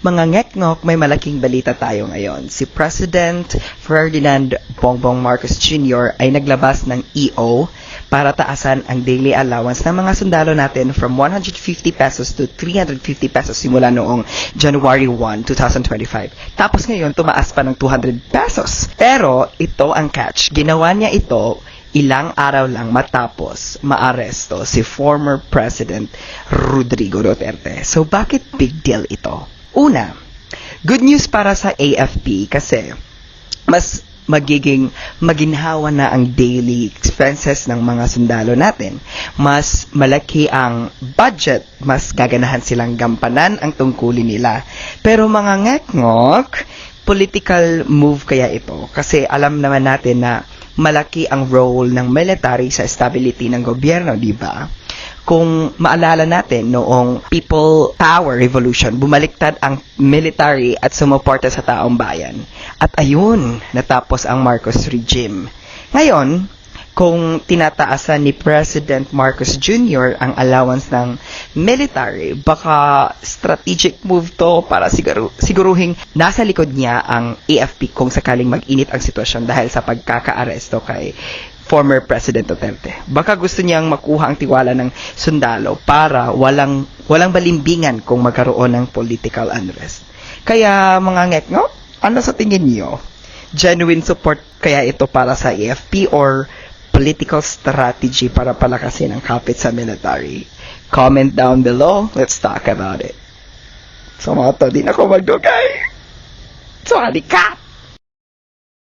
Mga ngekngok, may malaking balita tayo ngayon. Si President Ferdinand Bongbong Marcos Jr. ay naglabas ng EO para taasan ang daily allowance ng mga sundalo natin from 150 pesos to 350 pesos simula noong January 1, 2025. Tapos ngayon, tumaas pa ng 200 pesos. Pero ito ang catch. Ginawa niya ito ilang araw lang matapos maaresto si former President Rodrigo Duterte. So bakit big deal ito? Una, good news para sa AFP kasi mas magiging maginhawa na ang daily expenses ng mga sundalo natin. Mas malaki ang budget, mas gaganahan silang gampanan ang tungkulin nila. Pero mga ngekngok, political move kaya ito kasi alam naman natin na malaki ang role ng military sa stability ng gobyerno, di ba? Kung maalala natin noong People Power Revolution, bumaliktad ang military at sumuporta sa taong bayan. At ayun, natapos ang Marcos regime. Ngayon, kung tinataasan ni President Marcos Jr. ang allowance ng military, baka strategic move to para siguruhing nasa likod niya ang AFP kung sakaling mag-init ang sitwasyon dahil sa pagkaka-aresto kay former President Duterte. Baka gusto niyang makuha ang tiwala ng sundalo para walang balimbingan kung magkaroon ng political unrest. Kaya mga ngekno, ano sa tingin niyo? Genuine support kaya ito para sa AFP or political strategy para palakasin ang kapit sa military? Comment down below. Let's talk about it. So mga to, di na ako magdugay. So halika!